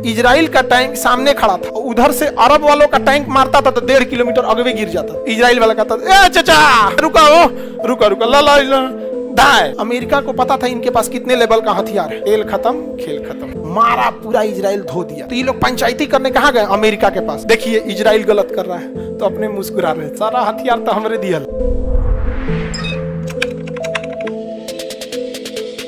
Israel का tank सामने खड़ा था, उधर से अरब वालों का टैंक मारता था तो 1.5 किलोमीटर आगे गिर जाता। इजराइल वाला कहता ए चाचा रुका रुका ला दाएं। अमेरिका को पता था इनके पास कितने लेवल का हथियार है। खेल खत्म, मारा पूरा इजराइल धो दिया। तो ये लोग पंचायती करने कहाँ गए? अमेरिका के पास। देखिए इजराइल गलत कर रहा है तो अपने मुस्कुरा रहे, सारा हथियार तो हमरे दिया।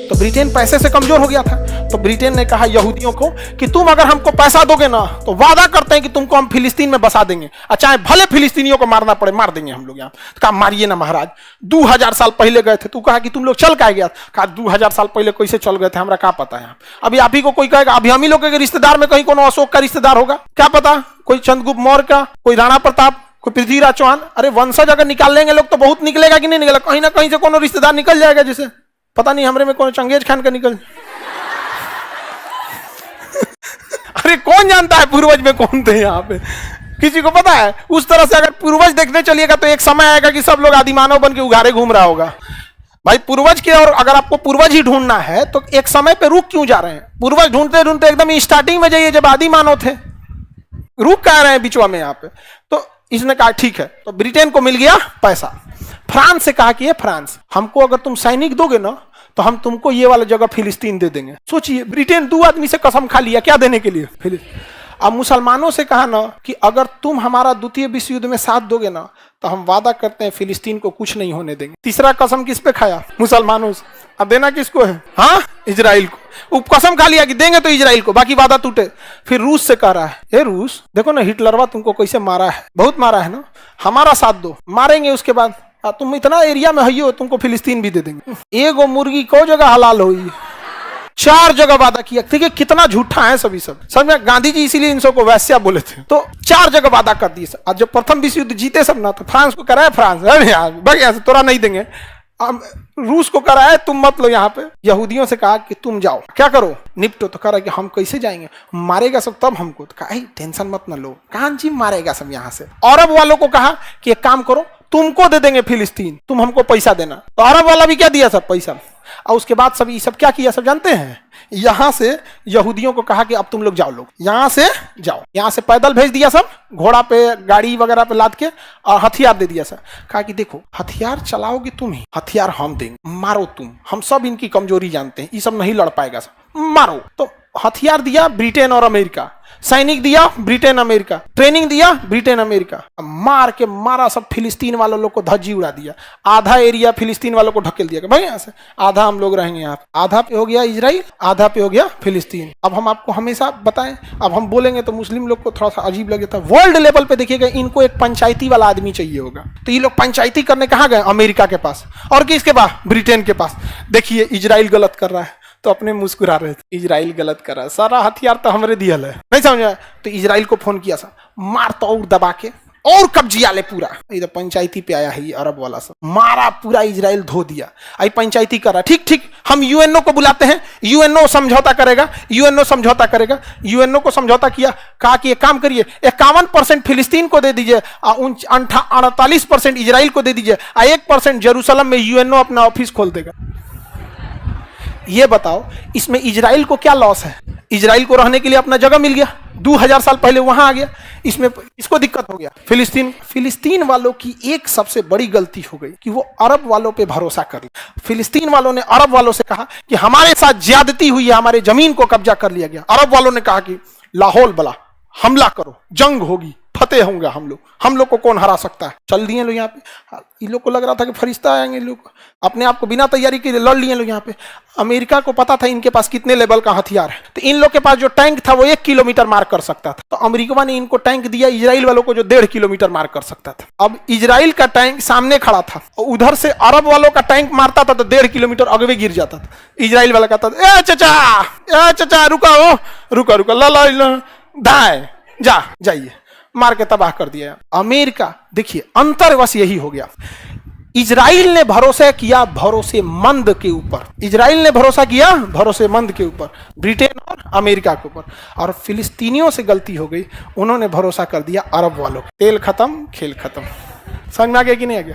तो ब्रिटेन पैसे से कमजोर हो गया था, तो ब्रिटेन ने कहा यहूदियों को कि तुम अगर हमको पैसा दोगे ना तो वादा करते हैं कि तुमको हम फिलिस्तीन में बसा देंगे, चाहे भले फिलिस्तीनियों को मारना पड़े मार देंगे हम लोग यहाँ। तो कहा मारिए ना महाराज, 2000 साल पहले गए थे। तू कहा कि तुम लोग चल के गया, कहा 2000 साल पहले कैसे चल गए थे हमरा क्या पता है। अभी आप ही को कोई कहेगा, अभी हम ही लोग के रिश्तेदार में कहीं कोनो अशोक का रिश्तेदार होगा क्या पता, कोई चंद्रगुप्त मौर्य का, कोई राणा प्रताप, कोई पृथ्वीराज चौहान। अरे वंशज अगर निकाल लेंगे लोग तो बहुत निकलेगा कि नहीं निकलेगा, कहीं ना कहीं से कोनो रिश्तेदार निकल जाएगा, जिसे पता नहीं हमरे में कौन चंगेज खान का निकल। अरे कौन जानता है पूर्वज में कौन थे यहाँ पे, किसी को पता है? उस तरह से अगर पूर्वज देखने चलिएगा तो एक समय आएगा कि सब लोग आदिमानव बन के उघारे घूम रहा होगा भाई पूर्वज के। और अगर आपको पूर्वज ही ढूंढना है तो एक समय पे रुक क्यों जा रहे हैं? पूर्वज ढूंढते ढूंढते एकदम स्टार्टिंग में जाइए जब आदिमानव थे, रुक कह रहे हैं बीचवा में यहाँ पे। तो इसने कहा ठीक है, तो ब्रिटेन को मिल गया पैसा। फ्रांस से कहा कि ये फ्रांस, हमको अगर तुम सैनिक दोगे ना तो हम तुमको ये वाला जगह फिलिस्तीन दे देंगे। सोचिए ब्रिटेन 2 आदमी से कसम खा लिया, क्या देने के लिए? अब मुसलमानों से कहा ना कि अगर तुम हमारा द्वितीय विश्व युद्ध में साथ दोगे ना तो हम वादा करते हैं फिलिस्तीन को कुछ नहीं होने देंगे। तीसरा कसम किस पे खाया? मुसलमानों से। अब देना किसको है? हाँ, इजराइल को। वो कसम खा लिया कि देंगे तो इजराइल को, बाकी वादा टूटे। फिर रूस से कह रहा है, ए रूस देखो ना हिटलरवा तुमको कैसे मारा है, बहुत मारा है ना, हमारा साथ दो, मारेंगे उसके बाद तुम इतना एरिया में हइयो तुमको फिलिस्तीन भी दे देंगे। एगो मुर्गी को जगह हलाल हुई, 4 जगह वादा किया। ठीक है, कितना झूठा है सभी सब। समझ में? गांधी जी इसीलिए इन सबको वैश्या बोले थे। तो 4 जगह वादा कर दिए। आज जब प्रथम विश्व युद्ध जीते सब ना, तो फ्रांस को कराया, फ्रांस अरे यार भाई यहाँ से तोरा नहीं देंगे। रूस को कराया तुम मत लो यहाँ पे। यहूदियों से कहा कि तुम जाओ, क्या करो, निपटो। तो कह रहा कि हम कैसे जाएंगे, मारेगा सब तब हमको। तो कहा टेंशन मत न लो, कहां जी मारेगा सब यहाँ से। अरब वालों को कहा कि एक काम करो, तुमको दे देंगे फिलिस्तीन, तुम हमको पैसा देना। तो अरब वाला भी क्या दिया सब पैसा। और उसके बाद सब ये सब क्या किया सब जानते हैं? यहां से यहूदियों को कहा कि अब तुम लोग जाओ, लोग यहां से जाओ। यहां से पैदल भेज दिया सब, घोड़ा पे गाड़ी वगैरह पे लाद के, और हथियार दे दिया सब। कहा कि देखो हथियार चलाओगे तुम ही, हथियार हम देंगे, मारो तुम, हम सब इनकी कमजोरी जानते हैं, ये सब नहीं लड़ पाएगा सब, मारो। तो हथियार दिया ब्रिटेन और अमेरिका, सैनिक दिया ब्रिटेन अमेरिका, ट्रेनिंग दिया ब्रिटेन अमेरिका। मार के मारा सब फिलिस्तीन वालों लोग को धज्जी उड़ा दिया। आधा एरिया फिलिस्तीन वालों को ढकेल दिया, भाई यहाँ से आधा हम लोग रहेंगे, यहाँ आधा पे हो गया इजराइल, आधा पे हो गया फिलिस्तीन। अब हम आपको हमेशा बताएं, अब हम बोलेंगे तो मुस्लिम लोग को थोड़ा सा अजीब लगता है। वर्ल्ड लेवल पे देखिएगा इनको एक पंचायती वाला आदमी चाहिए होगा, तो ये लोग पंचायती करने कहाँ गए? अमेरिका के पास। और किसके पास? ब्रिटेन के पास। देखिए इजराइल गलत कर रहा है तो अपने मुस्कुरा रहे थे, इजराइल गलत कर रहा है, सारा हथियार तो हमरे दिया है, नहीं समझा? तो इजराइल को फोन किया सा, मार तो और दबा के और कब्जिया ले पूरा। इधर पंचायती पे आया है ये अरब वाला सब, मारा पूरा इजराइल धो दिया। आई पंचायती कर रहा, ठीक ठीक हम यूएनओ को बुलाते हैं, यूएनओ समझौता करेगा, यूएनओ समझौता करेगा। यूएनओ को समझौता किया, कहा कि एक काम करिए 51% फिलिस्तीन को दे दीजिए, 48% इजराइल को दे दीजिए, 1% जेरूसलम में यूएनओ अपना ऑफिस खोल देगा। ये बताओ इसमें इजराइल को क्या लॉस है? इजराइल को रहने के लिए अपना जगह मिल गया, 2000 साल पहले वहां आ गया, इसमें इसको दिक्कत हो गया। फिलिस्तीन वालों की एक सबसे बड़ी गलती हो गई कि वो अरब वालों पे भरोसा कर लिया। फिलिस्तीन वालों ने अरब वालों से कहा कि हमारे साथ ज्यादती हुई है, हमारे जमीन को कब्जा कर लिया गया। अरब वालों ने कहा कि लाहौल बला हमला करो, जंग होगी, फतेह होंगे हम लोग को कौन हरा सकता है। चल दिए लोग यहाँ पे। इन लोग को लग रहा था कि फरिश्ता आएंगे, लोग अपने आप को बिना तैयारी के लड़ लिए लोग यहाँ पे। अमेरिका को पता था इनके पास कितने लेवल का हथियार है, तो इन लोग के पास जो टैंक था वो 1 किलोमीटर मार कर सकता था। तो अमेरिका ने इनको टैंक दिया इजराइल वालों को जो 1.5 किलोमीटर मार कर सकता था। अब इजराइल का टैंक सामने खड़ा था और उधर से अरब वालों का टैंक मारता था तो 1.5 किलोमीटर आगे गिर जाता था। इजराइल वाला कहता था ए चाचा रुका ला दाएं जाइए, मार के तबाह कर दिया। अमेरिका देखिए अंतर बस यही हो गया, इजराइल ने भरोसा किया भरोसेमंद के ऊपर, इजराइल ने भरोसा किया भरोसेमंद के ऊपर, ब्रिटेन और अमेरिका के ऊपर। और फिलिस्तीनियों से गलती हो गई, उन्होंने भरोसा कर दिया अरब वालों को। तेल खत्म खेल खत्म। समझ में आ गया कि नहीं आ गया?